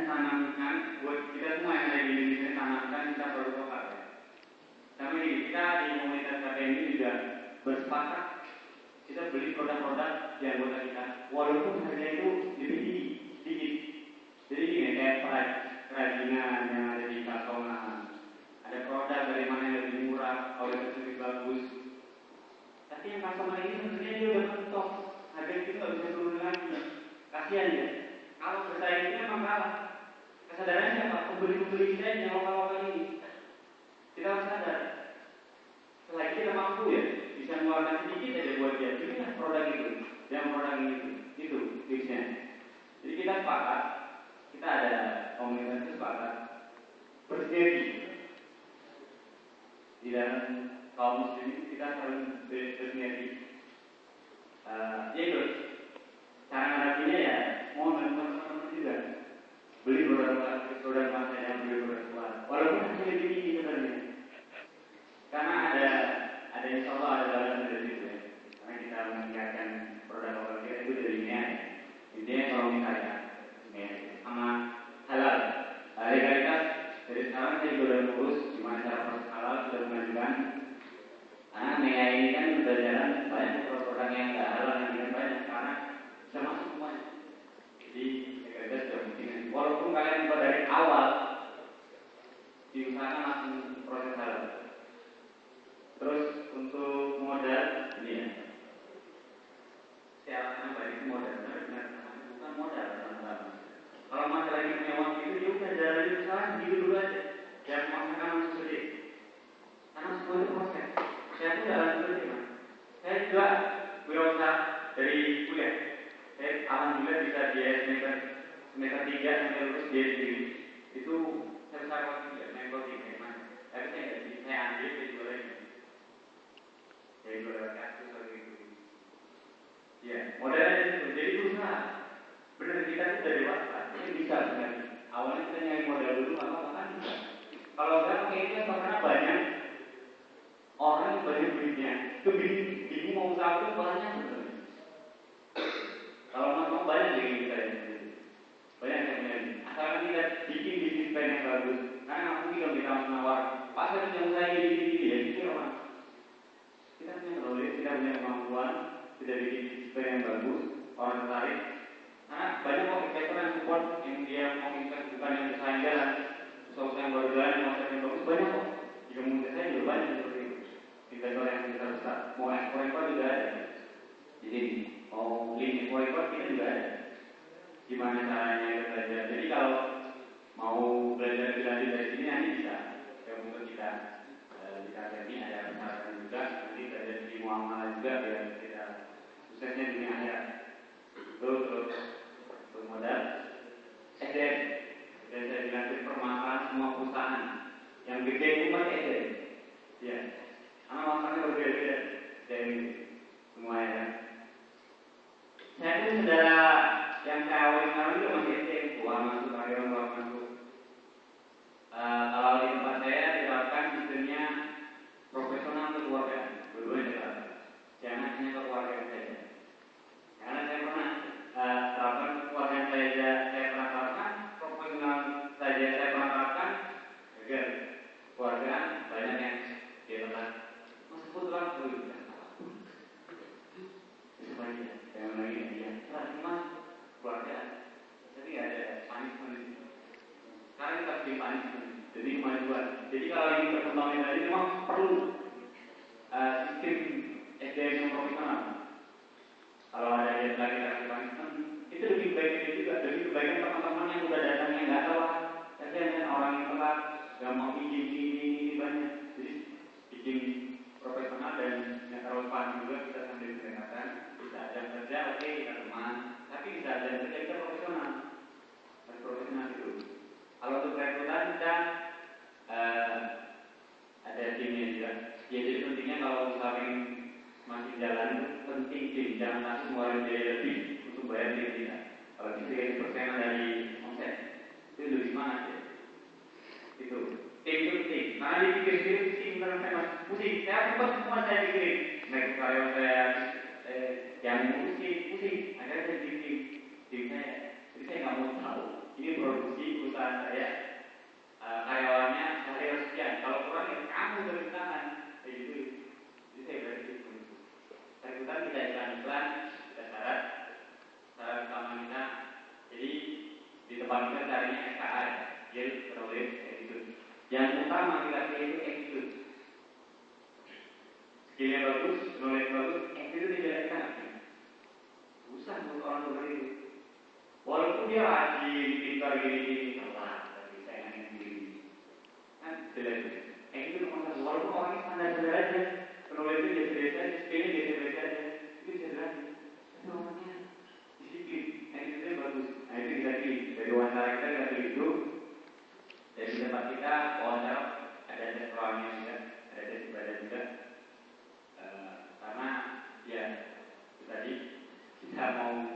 tanamkan buat kita semua yang ada di Indonesia, tanamkan kita produk lokal. Sama ini kita di komunitas KPM ini juga bersepakat kita beli produk-produk di anggota kita, walaupun harga itu lebih tinggi, sedikit. Jadi gini, kayak kerajinan yang ada di Kasongan, ada produk dari mana yang lebih murah, kualitas lebih bagus. Tapi yang Kasongan ini sebenarnya dia udah mentok, harga itu nggak bisa turun lagi. Kasihan ya. Kalau bersaing itu memang kalah. Kesadarannya apa? Pembeli-pembeli kita yang lokal-lokal ini. Kita harus sadar. Selagi kita mampu ya, bisa mengeluarkan sedikit aja buat dia. Inilah produk itu, yang produk itu tipsnya. Jadi kita sepakat, kita ada komunitas itu sepakat bersinergi di dalam kaum muslim kita harus bersinergi. Yaitu cara menghadapinya ya, mohon bantuan teman-teman juga. Beli produk masa yang beli produk luar. Walaupun hasilnya lebih tinggi sebenarnya. Karena ada insya Allah ada balasan dari situ ya. Karena kita meningkatkan produk lokal kita itu dari ini ya. Intinya kalau misalnya sama halal, legalitas dari sekarang saya juga udah ngurus gimana cara proses halal sudah mengajukan. Karena MEA ini kan sudah jalan banyak produk yang nggak halal yang tidak banyak karena bisa masuk semuanya. Jadi legalitas sudah penting. Walaupun kalian buat dari awal diusahakan langsung proses halal. Terus untuk modal ini ya, syaratnya banyak modal, benar bukan modal teman-teman. Kalau masalah ini punya uang itu ya udah jalan usaha gitu dulu aja, jangan memaksakan langsung gede. Karena semua itu proses. Saya pun jalan seperti mas. Saya juga berusaha dari kuliah. Saya alhamdulillah bisa biaya semester 3 sampai lulus biaya sendiri. Itu sebesar waktu ya, main coding mas. Tapi saya nggak bisa, saya ambil saya jual lagi. Jadi jualan kasus lagi itu. Ya, modalnya itu. Jadi usaha. Benar kita itu dari dewasa. Ini bisa sebenarnya. Awalnya kita nyari modal dulu, apa-apa bisa. Kalau enggak, kayaknya karena banyak orang yang banyak duitnya. Itu bingung mau usaha itu banyak sebenarnya. Kalau mau banyak jadi kita ya. Banyak yang nyari. Asalkan kita bikin bisnis plan yang bagus. Karena nggak mungkin kalau kita menawar. Pas ada yang usaha ini ya, itu orang. Kita punya knowledge, kita punya kemampuan, kita bikin plan yang bagus, orang tertarik. Karena banyak kok investor yang support yang dia mau invest bukan yang usaha yang jalan, usaha yang baru jalan, yang yang bagus banyak kok. Di komunitas saya juga banyak seperti itu. Investor yang besar, mau ekspor juga ada. Jadi mau beli ekspor kita juga ada. Gimana caranya kita belajar? Jadi kalau mau belajar lebih lanjut dari sini nanti bisa gabung ke kita. Di KPM ini ada persyaratan juga, nanti belajar di muamalah juga biar kita suksesnya di dunia akhirat. Terus modal SDM. Dan saya bilang permasalahan semua perusahaan yang gede itu pasti SDM. Ya, karena masalahnya berbeda-beda SDM itu semuanya kan. Saya pun saudara yang saya awali sekarang itu masih SDM, keluar masuk karyawan keluar masuk. Kalau di tempat saya diterapkan sistemnya profesional kekeluargaan, dua-duanya diterapkan. Jangan hanya kekeluargaan saja. Karena saya pernah terapkan kekeluargaan saya pernah terapkan, profesional saja saya pernah terapkan, gagal. Keluargaan banyak yang dia telah masuk putulan itu banyak yang lagi dia cuma keluargaan, jadi nggak ada punishment. Sekarang kita bikin punishment, jadi kemajuan. Jadi kalau ini perkembangan tadi memang perlu sistem SDM yang profesional. Kalau ada yang lagi kasih punishment, itu lebih baik juga, lebih kebaikan teman-teman yang udah datang yang nggak telat. Tapi ada orang yang telat, nggak mau ini banyak. Jadi bikin profesional dan yang terlalu paham juga kita sambil pendekatan. Bisa ada kerja, oke kita teman, tapi bisa ada kerja kita profesional. Harus profesional itu. Kalau untuk rekrutan kita ada timnya juga. Ya, jadi pentingnya kalau misalnya masih jalan perusahaan saya karyawannya sehari sekian, kalau kurang ya kamu beri tangan kayak gitu. Jadi saya berarti rekrutan kita iklan, kita syarat utama kita. Jadi di tempat kita carinya SKA, skill, knowledge, attitude. Yang utama kita pilih itu attitude. Skillnya bagus, knowledge bagus, attitude tidak kita nggak usah untuk orang seperti itu. Walaupun dia rajin, pintar gini-gini, telat, tapi saya nggak gini. Kan jelas. Attitude nomor satu. Walaupun orangnya standar-standar aja, knowledge itu biasa-biasa aja, skillnya biasa-biasa aja, itu bisa berhasil. Tapi orangnya disiplin, attitude-nya bagus. Nah itu kita pilih. Dari wawancara kita pilih itu. Dari tempat kita wawancara ada tes perannya juga, ada tes ibadah juga. Karena ya tadi kita mau